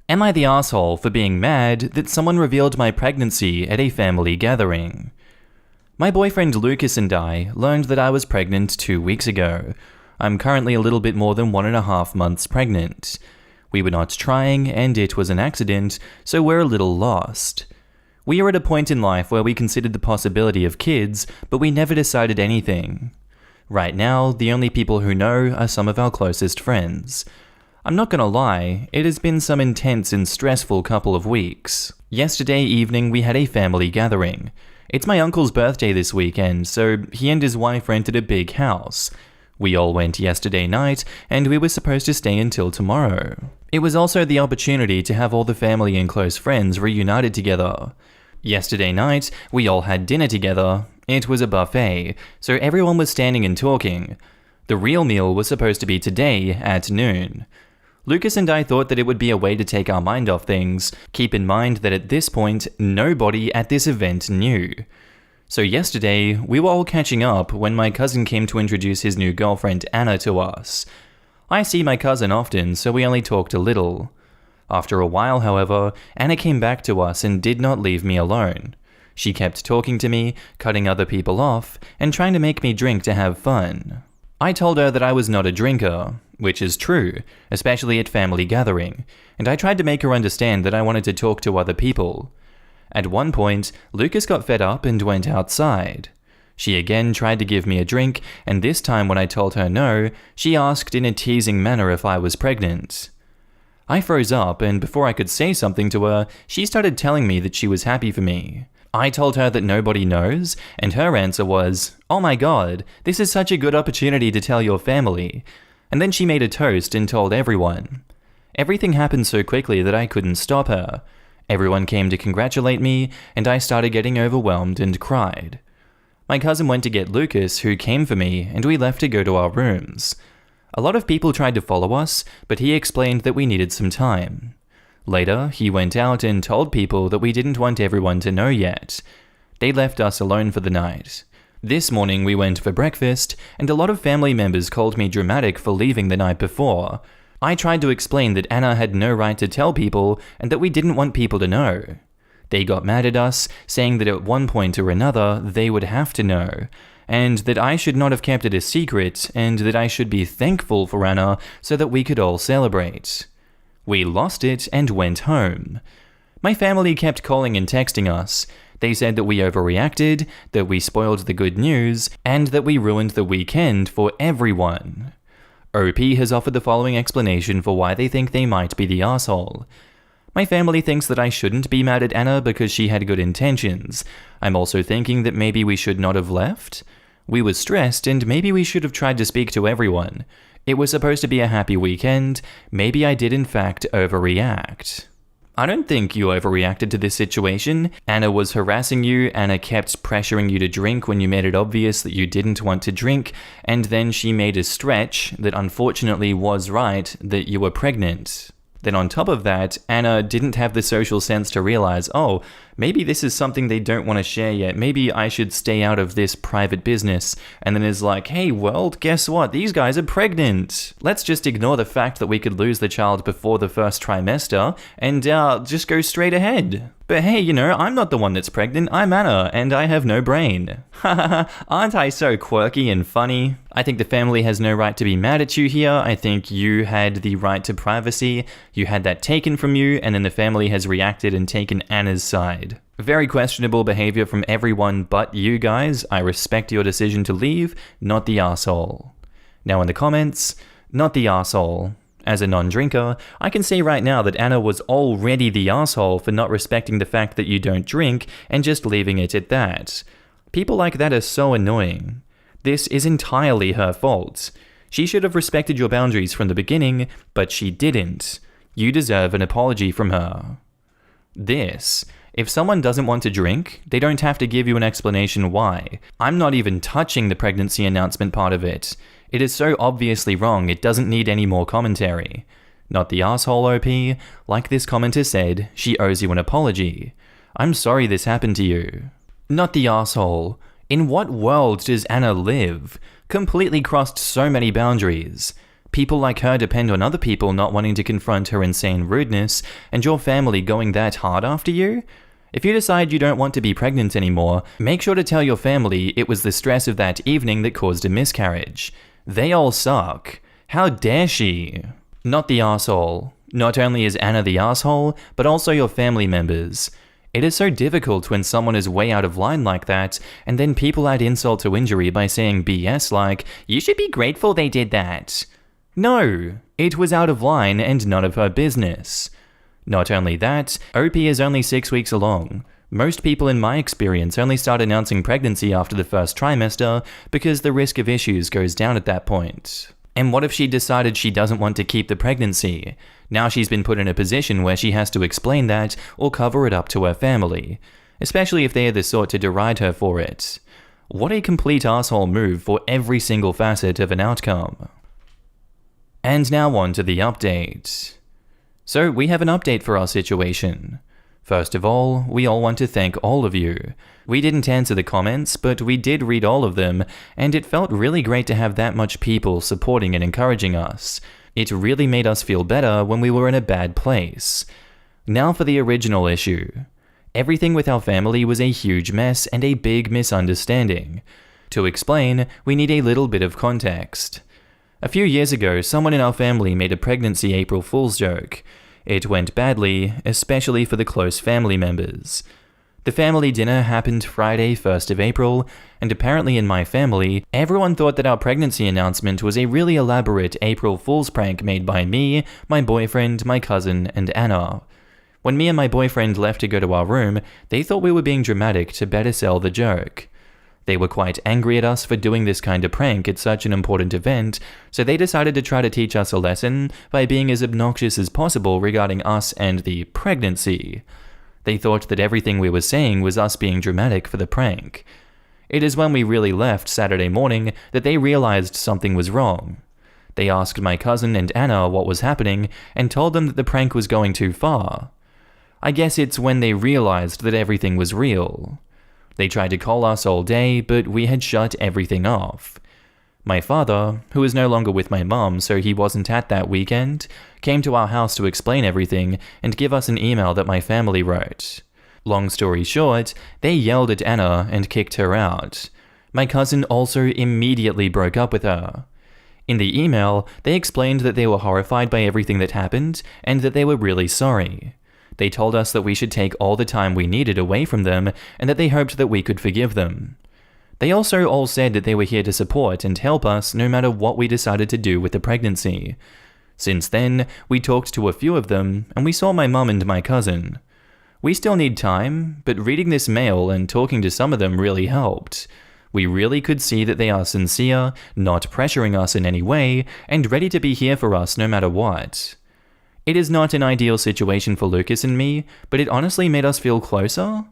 Am I the asshole for being mad that someone revealed my pregnancy at a family gathering? My boyfriend Lucas and I learned that I was pregnant 2 weeks ago. I'm currently a little bit more than 1.5 months pregnant. We were not trying, and it was an accident, so we're a little lost. We are at a point in life where we considered the possibility of kids, but we never decided anything. Right now, the only people who know are some of our closest friends. I'm not gonna lie, it has been some intense and stressful couple of weeks. Yesterday evening we had a family gathering. It's my uncle's birthday this weekend, so he and his wife rented a big house. We all went yesterday night, and we were supposed to stay until tomorrow. It was also the opportunity to have all the family and close friends reunited together. Yesterday night, we all had dinner together. It was a buffet, so everyone was standing and talking. The real meal was supposed to be today at noon. Lucas and I thought that it would be a way to take our mind off things. Keep in mind that at this point, nobody at this event knew. So yesterday, we were all catching up when my cousin came to introduce his new girlfriend Anna to us. I see my cousin often, so we only talked a little. After a while, however, Anna came back to us and did not leave me alone. She kept talking to me, cutting other people off, and trying to make me drink to have fun. I told her that I was not a drinker, which is true, especially at family gathering, and I tried to make her understand that I wanted to talk to other people. At one point, Lucas got fed up and went outside. She again tried to give me a drink, and this time when I told her no, she asked in a teasing manner if I was pregnant. I froze up, and before I could say something to her, she started telling me that she was happy for me. I told her that nobody knows, and her answer was, "Oh my god, this is such a good opportunity to tell your family." And then she made a toast and told everyone. Everything happened so quickly that I couldn't stop her. Everyone came to congratulate me, and I started getting overwhelmed and cried. My cousin went to get Lucas, who came for me, and we left to go to our rooms. A lot of people tried to follow us, but he explained that we needed some time. Later, he went out and told people that we didn't want everyone to know yet. They left us alone for the night. This morning we went for breakfast, and a lot of family members called me dramatic for leaving the night before. I tried to explain that Anna had no right to tell people and that we didn't want people to know. They got mad at us, saying that at one point or another they would have to know, and that I should not have kept it a secret, and that I should be thankful for Anna so that we could all celebrate. We lost it and went home. My family kept calling and texting us. They said that we overreacted, that we spoiled the good news, and that we ruined the weekend for everyone. OP has offered the following explanation for why they think they might be the asshole. My family thinks that I shouldn't be mad at Anna because she had good intentions. I'm also thinking that maybe we should not have left. We were stressed, and maybe we should have tried to speak to everyone. It was supposed to be a happy weekend. Maybe I did in fact overreact. I don't think you overreacted to this situation. Anna was harassing you, Anna kept pressuring you to drink when you made it obvious that you didn't want to drink, and then she made a stretch that unfortunately was right that you were pregnant. Then on top of that, Anna didn't have the social sense to realize, oh, maybe this is something they don't want to share yet, maybe I should stay out of this private business, and then is like, hey world, guess what, these guys are pregnant. Let's just ignore the fact that we could lose the child before the first trimester, and just go straight ahead. But hey, you know, I'm not the one that's pregnant, I'm Anna, and I have no brain. Haha, aren't I so quirky and funny? I think the family has no right to be mad at you here. I think you had the right to privacy. You had that taken from you, and then the family has reacted and taken Anna's side. Very questionable behavior from everyone but you guys. I respect your decision to leave, not the asshole. Now in the comments, not the asshole. As a non-drinker, I can say right now that Anna was already the asshole for not respecting the fact that you don't drink and just leaving it at that. People like that are so annoying. This is entirely her fault. She should have respected your boundaries from the beginning, but she didn't. You deserve an apology from her. If someone doesn't want to drink, they don't have to give you an explanation why. I'm not even touching the pregnancy announcement part of it. It is so obviously wrong, it doesn't need any more commentary. Not the asshole OP. Like this commenter said, she owes you an apology. I'm sorry this happened to you. Not the asshole. In what world does Anna live? Completely crossed so many boundaries. People like her depend on other people not wanting to confront her insane rudeness, and your family going that hard after you? If you decide you don't want to be pregnant anymore, make sure to tell your family it was the stress of that evening that caused a miscarriage. They all suck. How dare she? Not the asshole. Not only is Anna the asshole, but also your family members. It is so difficult when someone is way out of line like that, and then people add insult to injury by saying BS like, "You should be grateful they did that." No, it was out of line and none of her business. Not only that, OP is only 6 weeks along. Most people in my experience only start announcing pregnancy after the first trimester because the risk of issues goes down at that point. And what if she decided she doesn't want to keep the pregnancy? Now she's been put in a position where she has to explain that or cover it up to her family, especially if they are the sort to deride her for it. What a complete asshole move for every single facet of an outcome. And now on to the update. So we have an update for our situation. First of all, we all want to thank all of you. We didn't answer the comments, but we did read all of them, and it felt really great to have that much people supporting and encouraging us. It really made us feel better when we were in a bad place. Now for the original issue. Everything with our family was a huge mess and a big misunderstanding. To explain, we need a little bit of context. A few years ago, someone in our family made a pregnancy April Fool's joke. It went badly, especially for the close family members. The family dinner happened Friday, 1st of April, and apparently in my family, everyone thought that our pregnancy announcement was a really elaborate April Fool's prank made by me, my boyfriend, my cousin, and Anna. When me and my boyfriend left to go to our room, they thought we were being dramatic to better sell the joke. They were quite angry at us for doing this kind of prank at such an important event, so they decided to try to teach us a lesson by being as obnoxious as possible regarding us and the pregnancy. They thought that everything we were saying was us being dramatic for the prank. It is when we really left Saturday morning that they realized something was wrong. They asked my cousin and Anna what was happening and told them that the prank was going too far. I guess it's when they realized that everything was real. They tried to call us all day, but we had shut everything off. My father, who is no longer with my mum so he wasn't at that weekend, came to our house to explain everything and give us an email that my family wrote. Long story short, they yelled at Anna and kicked her out. My cousin also immediately broke up with her. In the email, they explained that they were horrified by everything that happened and that they were really sorry. They told us that we should take all the time we needed away from them and that they hoped that we could forgive them. They also all said that they were here to support and help us no matter what we decided to do with the pregnancy. Since then, we talked to a few of them and we saw my mum and my cousin. We still need time, but reading this mail and talking to some of them really helped. We really could see that they are sincere, not pressuring us in any way, and ready to be here for us no matter what. It is not an ideal situation for Lucas and me, but it honestly made us feel closer.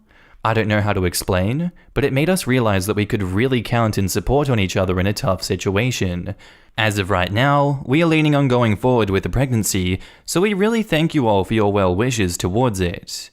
I don't know how to explain, but it made us realize that we could really count and support on each other in a tough situation. As of right now, we are leaning on going forward with the pregnancy, so we really thank you all for your well wishes towards it.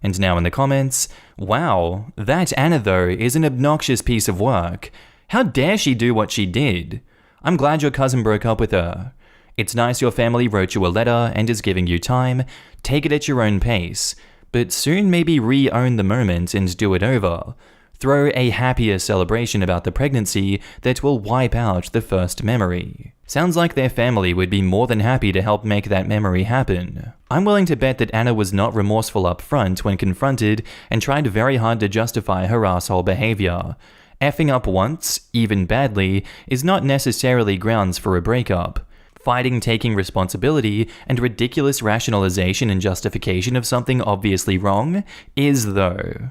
And now in the comments, wow, that Anna though is an obnoxious piece of work. How dare she do what she did? I'm glad your cousin broke up with her. It's nice your family wrote you a letter and is giving you time. Take it at your own pace, but soon maybe re-own the moment and do it over. Throw a happier celebration about the pregnancy that will wipe out the first memory. Sounds like their family would be more than happy to help make that memory happen. I'm willing to bet that Anna was not remorseful up front when confronted and tried very hard to justify her asshole behavior. Effing up once, even badly, is not necessarily grounds for a breakup. Fighting taking responsibility and ridiculous rationalization and justification of something obviously wrong is though.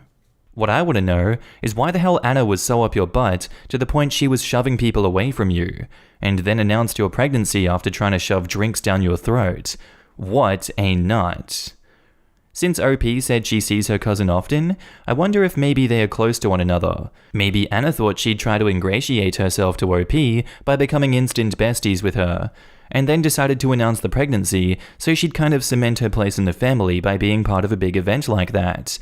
What I want to know is why the hell Anna was so up your butt to the point she was shoving people away from you, and then announced your pregnancy after trying to shove drinks down your throat. What a nut. Since OP said she sees her cousin often, I wonder if maybe they are close to one another. Maybe Anna thought she'd try to ingratiate herself to OP by becoming instant besties with her, and then decided to announce the pregnancy so she'd kind of cement her place in the family by being part of a big event like that.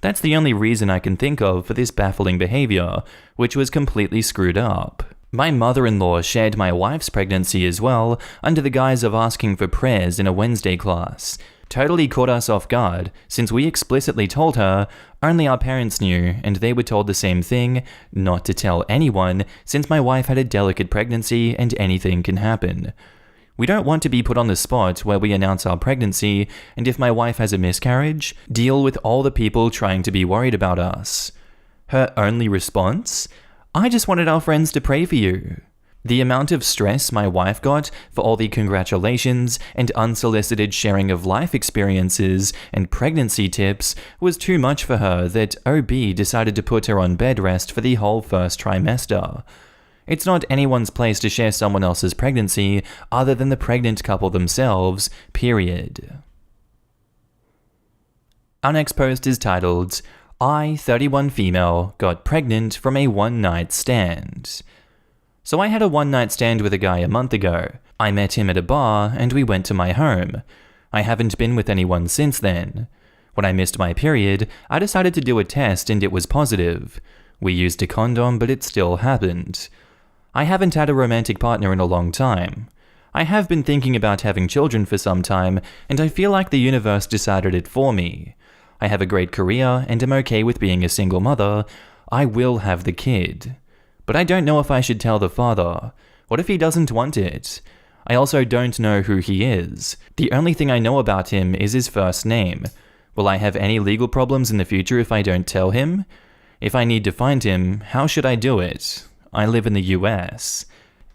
That's the only reason I can think of for this baffling behavior, which was completely screwed up. My mother-in-law shared my wife's pregnancy as well, under the guise of asking for prayers in a Wednesday class. Totally caught us off guard, since we explicitly told her only our parents knew, and they were told the same thing, not to tell anyone, since my wife had a delicate pregnancy and anything can happen. We don't want to be put on the spot where we announce our pregnancy, and if my wife has a miscarriage, deal with all the people trying to be worried about us. Her only response? I just wanted our friends to pray for you. The amount of stress my wife got for all the congratulations and unsolicited sharing of life experiences and pregnancy tips was too much for her that OB decided to put her on bed rest for the whole first trimester. It's not anyone's place to share someone else's pregnancy other than the pregnant couple themselves, period. Our next post is titled, I, 31 female, got pregnant from a one-night stand. So I had a one-night stand with a guy a month ago. I met him at a bar and we went to my home. I haven't been with anyone since then. When I missed my period, I decided to do a test and it was positive. We used a condom, but it still happened. I haven't had a romantic partner in a long time. I have been thinking about having children for some time, and I feel like the universe decided it for me. I have a great career and am okay with being a single mother. I will have the kid. But I don't know if I should tell the father. What if he doesn't want it? I also don't know who he is. The only thing I know about him is his first name. Will I have any legal problems in the future if I don't tell him? If I need to find him, how should I do it? I live in the US.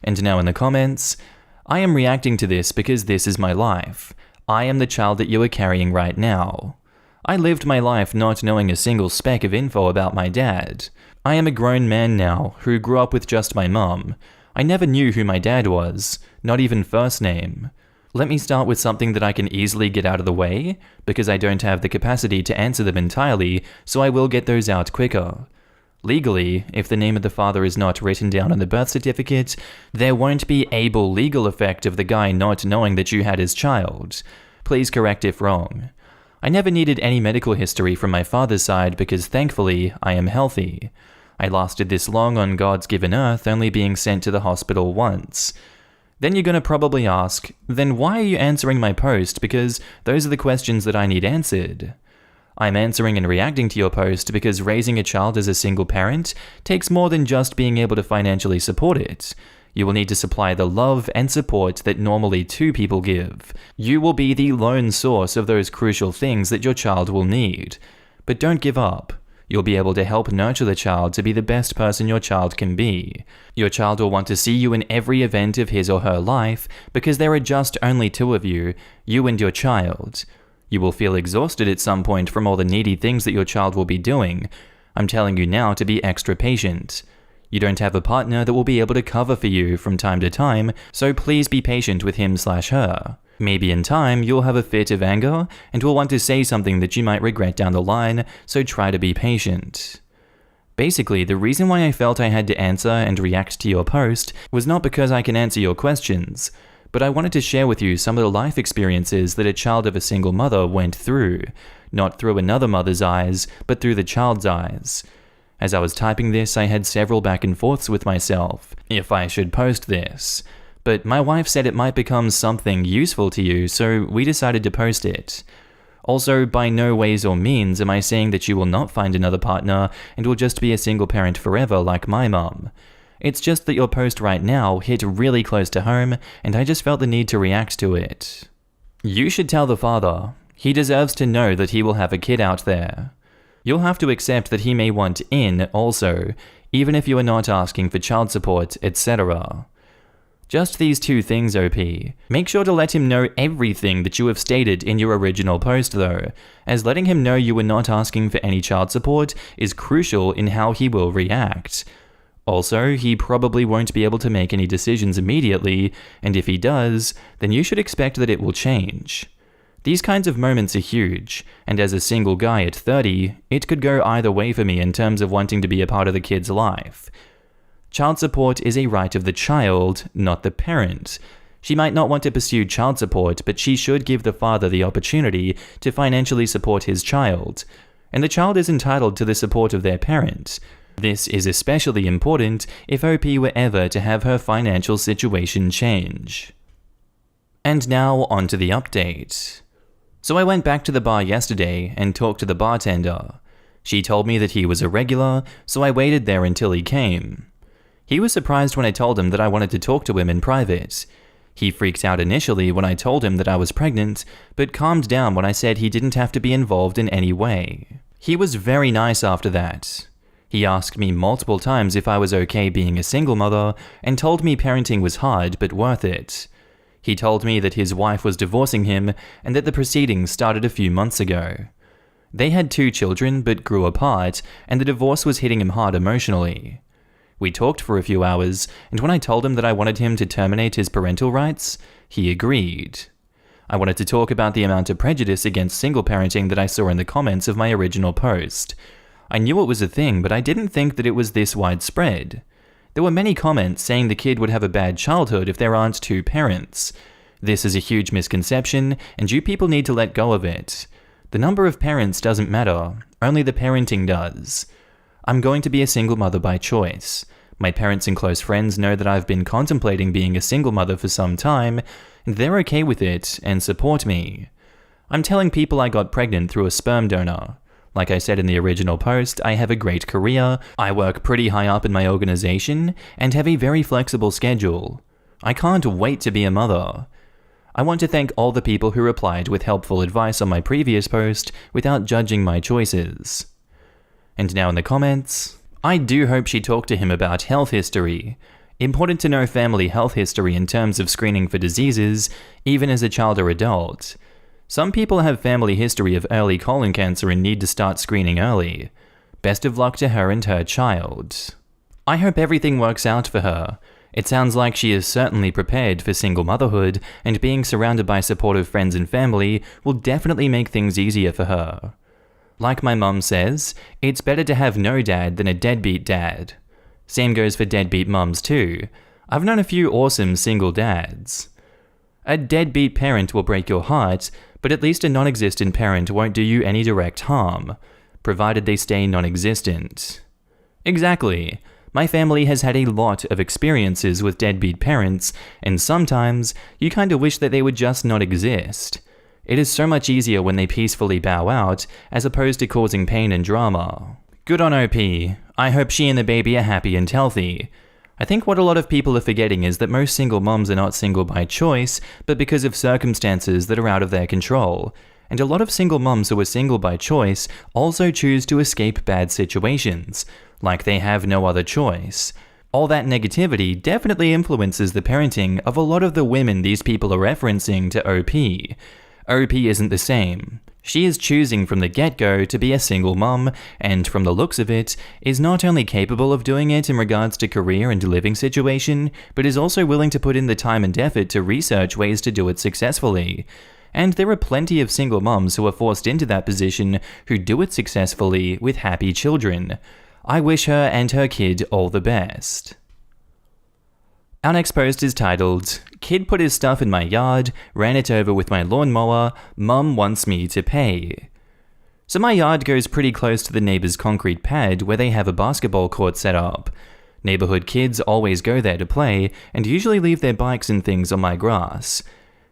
And now in the comments, I am reacting to this because this is my life. I am the child that you are carrying right now. I lived my life not knowing a single speck of info about my dad. I am a grown man now who grew up with just my mum. I never knew who my dad was, not even first name. Let me start with something that I can easily get out of the way, because I don't have the capacity to answer them entirely, so I will get those out quicker. Legally, if the name of the father is not written down on the birth certificate, there won't be able legal effect of the guy not knowing that you had his child. Please correct if wrong. I never needed any medical history from my father's side because thankfully I am healthy. I lasted this long on God's given earth, only being sent to the hospital once. Then you're gonna probably ask, then why are you answering my post, because those are the questions that I need answered. I'm answering and reacting to your post because raising a child as a single parent takes more than just being able to financially support it. You will need to supply the love and support that normally two people give. You will be the lone source of those crucial things that your child will need. But don't give up. You'll be able to help nurture the child to be the best person your child can be. Your child will want to see you in every event of his or her life because there are just only two of you and your child. You will feel exhausted at some point from all the needy things that your child will be doing. I'm telling you now to be extra patient. You don't have a partner that will be able to cover for you from time to time, so please be patient with him/her. Maybe in time you'll have a fit of anger and will want to say something that you might regret down the line, so try to be patient. Basically, the reason why I felt I had to answer and react to your post was not because I can answer your questions, but I wanted to share with you some of the life experiences that a child of a single mother went through, not through another mother's eyes, but through the child's eyes. As I was typing this, I had several back and forths with myself, if I should post this. But my wife said it might become something useful to you, so we decided to post it. Also, by no ways or means am I saying that you will not find another partner and will just be a single parent forever like my mum. It's just that your post right now hit really close to home, and I just felt the need to react to it. You should tell the father. He deserves to know that he will have a kid out there. You'll have to accept that he may want in also, even if you are not asking for child support, etc. Just these two things, OP. Make sure to let him know everything that you have stated in your original post though, as letting him know you were not asking for any child support is crucial in how he will react. Also, he probably won't be able to make any decisions immediately, and if he does, then you should expect that it will change. These kinds of moments are huge, and as a single guy at 30, it could go either way for me in terms of wanting to be a part of the kid's life. Child support is a right of the child, not the parent. She might not want to pursue child support, but she should give the father the opportunity to financially support his child, and the child is entitled to the support of their parent. This is especially important if OP were ever to have her financial situation change. And now onto the update. So I went back to the bar yesterday and talked to the bartender. She told me that he was a regular, so I waited there until he came. He was surprised when I told him that I wanted to talk to him in private. He freaked out initially when I told him that I was pregnant, but calmed down when I said he didn't have to be involved in any way. He was very nice after that. He asked me multiple times if I was okay being a single mother and told me parenting was hard but worth it. He told me that his wife was divorcing him and that the proceedings started a few months ago. They had 2 children but grew apart, and the divorce was hitting him hard emotionally. We talked for a few hours, and when I told him that I wanted him to terminate his parental rights, he agreed. I wanted to talk about the amount of prejudice against single parenting that I saw in the comments of my original post. I knew it was a thing, but I didn't think that it was this widespread. There were many comments saying the kid would have a bad childhood if there aren't 2 parents. This is a huge misconception, and you people need to let go of it. The number of parents doesn't matter, only the parenting does. I'm going to be a single mother by choice. My parents and close friends know that I've been contemplating being a single mother for some time, and they're okay with it and support me. I'm telling people I got pregnant through a sperm donor. Like I said in the original post, I have a great career, I work pretty high up in my organization, and have a very flexible schedule. I can't wait to be a mother. I want to thank all the people who replied with helpful advice on my previous post without judging my choices. And now in the comments, I do hope she talked to him about health history. Important to know family health history in terms of screening for diseases, even as a child or adult. Some people have family history of early colon cancer and need to start screening early. Best of luck to her and her child. I hope everything works out for her. It sounds like she is certainly prepared for single motherhood, and being surrounded by supportive friends and family will definitely make things easier for her. Like my mum says, it's better to have no dad than a deadbeat dad. Same goes for deadbeat mums too. I've known a few awesome single dads. A deadbeat parent will break your heart, but at least a non-existent parent won't do you any direct harm, provided they stay non-existent. Exactly. My family has had a lot of experiences with deadbeat parents, and sometimes you kinda wish that they would just not exist. It is so much easier when they peacefully bow out, as opposed to causing pain and drama. Good on OP. I hope she and the baby are happy and healthy. I think what a lot of people are forgetting is that most single moms are not single by choice, but because of circumstances that are out of their control. And a lot of single moms who are single by choice also choose to escape bad situations, like they have no other choice. All that negativity definitely influences the parenting of a lot of the women these people are referencing to OP. OP isn't the same. She is choosing from the get-go to be a single mum, and from the looks of it, is not only capable of doing it in regards to career and living situation, but is also willing to put in the time and effort to research ways to do it successfully. And there are plenty of single mums who are forced into that position who do it successfully with happy children. I wish her and her kid all the best. Our next post is titled, Kid put his stuff in my yard, ran it over with my lawnmower, Mum wants me to pay. So my yard goes pretty close to the neighbor's concrete pad where they have a basketball court set up. Neighborhood kids always go there to play and usually leave their bikes and things on my grass.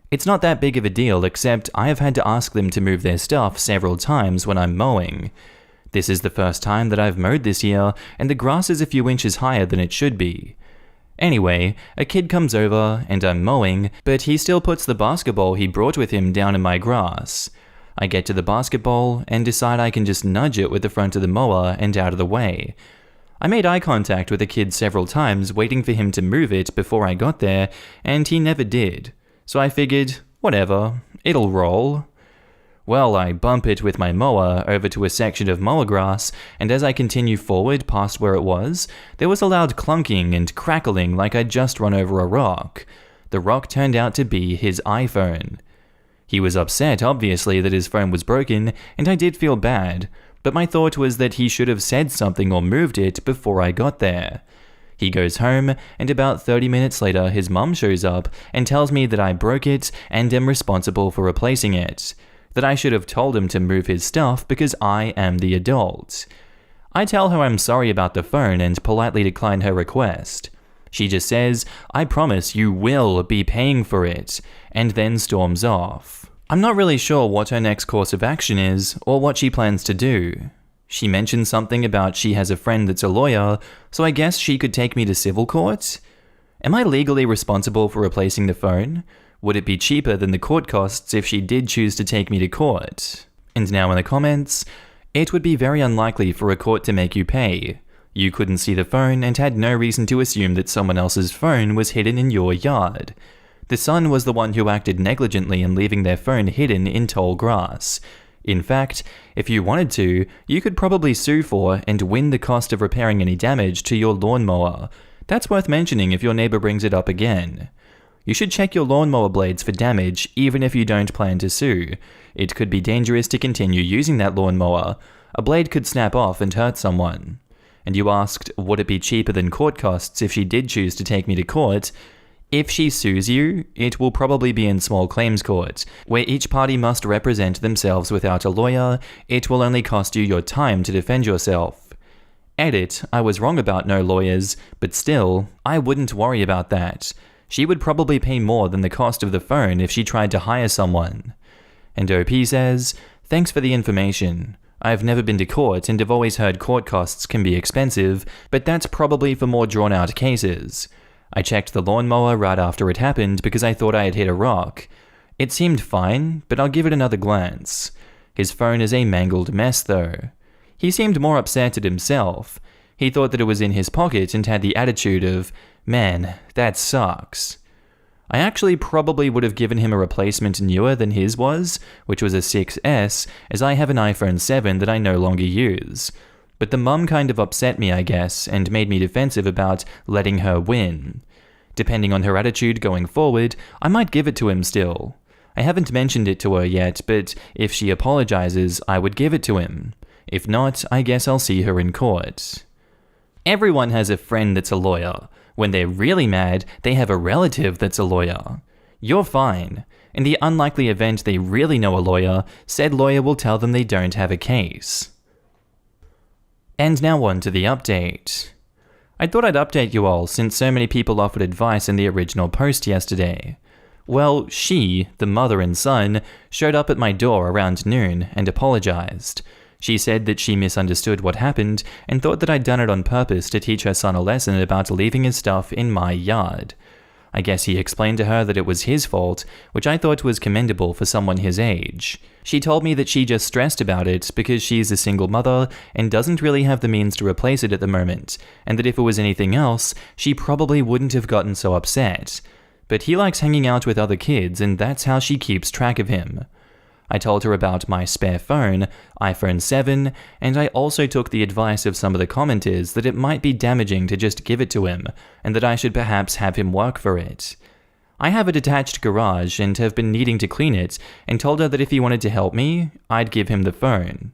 It's not that big of a deal, except I have had to ask them to move their stuff several times when I'm mowing. This is the first time that I've mowed this year, and the grass is a few inches higher than it should be. Anyway, a kid comes over, and I'm mowing, but he still puts the basketball he brought with him down in my grass. I get to the basketball, and decide I can just nudge it with the front of the mower and out of the way. I made eye contact with the kid several times, waiting for him to move it before I got there, and he never did. So I figured, whatever, it'll roll. Well, I bump it with my mower over to a section of mower grass, and as I continue forward past where it was, there was a loud clunking and crackling like I'd just run over a rock. The rock turned out to be his iPhone. He was upset, obviously, that his phone was broken, and I did feel bad, but my thought was that he should have said something or moved it before I got there. He goes home, and about 30 minutes later his mum shows up and tells me that I broke it and am responsible for replacing it. That I should have told him to move his stuff because I am the adult. I tell her I'm sorry about the phone and politely decline her request. She just says, "I promise you will be paying for it," and then storms off. I'm not really sure what her next course of action is or what she plans to do. She mentioned something about she has a friend that's a lawyer, so I guess she could take me to civil court? Am I legally responsible for replacing the phone? Would it be cheaper than the court costs if she did choose to take me to court? And now in the comments, it would be very unlikely for a court to make you pay. You couldn't see the phone and had no reason to assume that someone else's phone was hidden in your yard. The son was the one who acted negligently in leaving their phone hidden in tall grass. In fact, if you wanted to, you could probably sue for and win the cost of repairing any damage to your lawnmower. That's worth mentioning if your neighbor brings it up again. You should check your lawnmower blades for damage even if you don't plan to sue. It could be dangerous to continue using that lawnmower. A blade could snap off and hurt someone. And you asked, would it be cheaper than court costs if she did choose to take me to court? If she sues you, it will probably be in small claims court, where each party must represent themselves without a lawyer. It will only cost you your time to defend yourself. Edit, I was wrong about no lawyers, but still, I wouldn't worry about that. She would probably pay more than the cost of the phone if she tried to hire someone. And OP says, thanks for the information. I've never been to court and have always heard court costs can be expensive, but that's probably for more drawn-out cases. I checked the lawnmower right after it happened because I thought I had hit a rock. It seemed fine, but I'll give it another glance. His phone is a mangled mess though. He seemed more upset at himself. He thought that it was in his pocket and had the attitude of, man, that sucks. I actually probably would have given him a replacement newer than his was, which was a 6S, as I have an iPhone 7 that I no longer use. But the mum kind of upset me, I guess, and made me defensive about letting her win. Depending on her attitude going forward, I might give it to him still. I haven't mentioned it to her yet, but if she apologizes, I would give it to him. If not, I guess I'll see her in court. Everyone has a friend that's a lawyer. When they're really mad, they have a relative that's a lawyer. You're fine. In the unlikely event they really know a lawyer, said lawyer will tell them they don't have a case. And now on to the update. I thought I'd update you all since so many people offered advice in the original post yesterday. Well, she, the mother and son, showed up at my door around noon and apologized. She said that she misunderstood what happened and thought that I'd done it on purpose to teach her son a lesson about leaving his stuff in my yard. I guess he explained to her that it was his fault, which I thought was commendable for someone his age. She told me that she just stressed about it because she's a single mother and doesn't really have the means to replace it at the moment, and that if it was anything else, she probably wouldn't have gotten so upset. But he likes hanging out with other kids, and that's how she keeps track of him. I told her about my spare phone, iPhone 7, and I also took the advice of some of the commenters that it might be damaging to just give it to him, and that I should perhaps have him work for it. I have a detached garage and have been needing to clean it, and told her that if he wanted to help me, I'd give him the phone.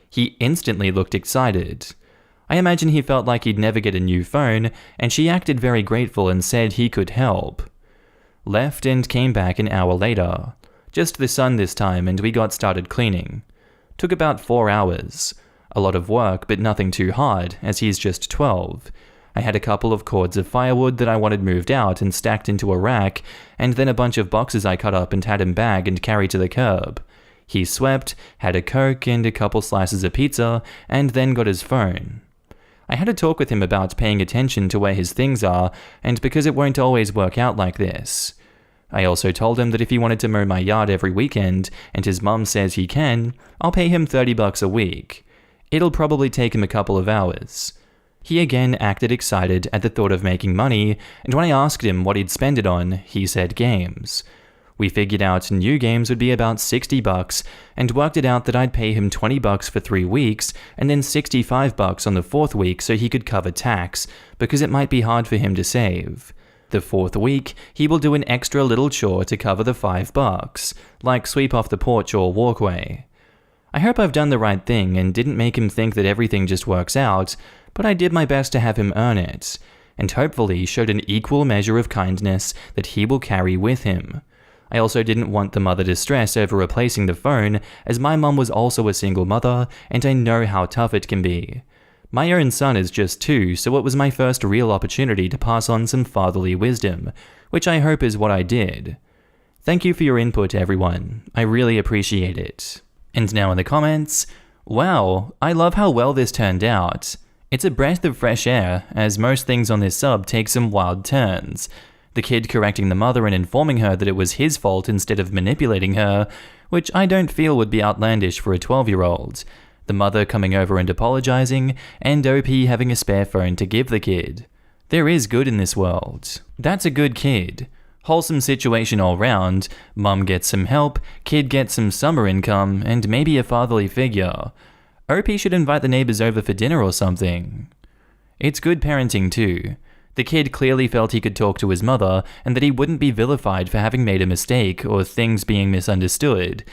He instantly looked excited. I imagine he felt like he'd never get a new phone, and she acted very grateful and said he could help. Left and came back an hour later. Just the son this time, and we got started cleaning. Took about 4 hours. A lot of work, but nothing too hard, as he's just 12. I had a couple of cords of firewood that I wanted moved out and stacked into a rack, and then a bunch of boxes I cut up and had him bag and carry to the curb. He swept, had a Coke and a couple slices of pizza, and then got his phone. I had a talk with him about paying attention to where his things are, and because it won't always work out like this. I also told him that if he wanted to mow my yard every weekend, and his mum says he can, I'll pay him $30 a week. It'll probably take him a couple of hours. He again acted excited at the thought of making money, and when I asked him what he'd spend it on, he said games. We figured out new games would be about $60, and worked it out that I'd pay him $20 for 3 weeks, and then $65 on the 4th week so he could cover tax, because it might be hard for him to save. The 4th week, he will do an extra little chore to cover the $5, like sweep off the porch or walkway. I hope I've done the right thing and didn't make him think that everything just works out, but I did my best to have him earn it, and hopefully showed an equal measure of kindness that he will carry with him. I also didn't want the mother to stress over replacing the phone, as my mum was also a single mother, and I know how tough it can be. My own son is just 2, so it was my first real opportunity to pass on some fatherly wisdom, which I hope is what I did. Thank you for your input, everyone. I really appreciate it. And now in the comments, wow, I love how well this turned out. It's a breath of fresh air, as most things on this sub take some wild turns. The kid correcting the mother and informing her that it was his fault instead of manipulating her, which I don't feel would be outlandish for a 12-year-old. The mother coming over and apologizing, and OP having a spare phone to give the kid. There is good in this world. That's a good kid. Wholesome situation all round, mum gets some help, kid gets some summer income, and maybe a fatherly figure. OP should invite the neighbors over for dinner or something. It's good parenting too. The kid clearly felt he could talk to his mother, and that he wouldn't be vilified for having made a mistake or things being misunderstood.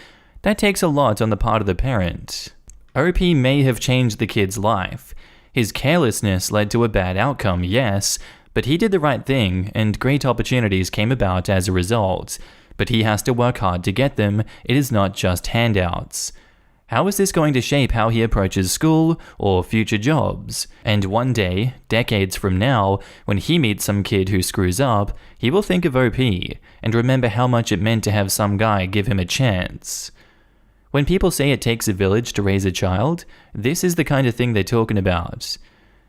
That takes a lot on the part of the parent. OP may have changed the kid's life. His carelessness led to a bad outcome, yes, but he did the right thing, and great opportunities came about as a result. But he has to work hard to get them, it is not just handouts. How is this going to shape how he approaches school or future jobs? And one day, decades from now, when he meets some kid who screws up, he will think of OP and remember how much it meant to have some guy give him a chance. When people say it takes a village to raise a child, this is the kind of thing they're talking about.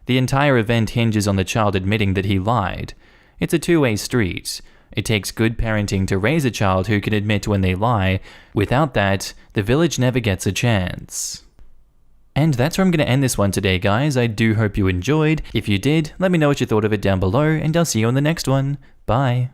The entire event hinges on the child admitting that he lied. It's a two-way street. It takes good parenting to raise a child who can admit when they lie. Without that, the village never gets a chance. And that's where I'm going to end this one today, guys. I do hope you enjoyed. If you did, let me know what you thought of it down below, and I'll see you on the next one. Bye.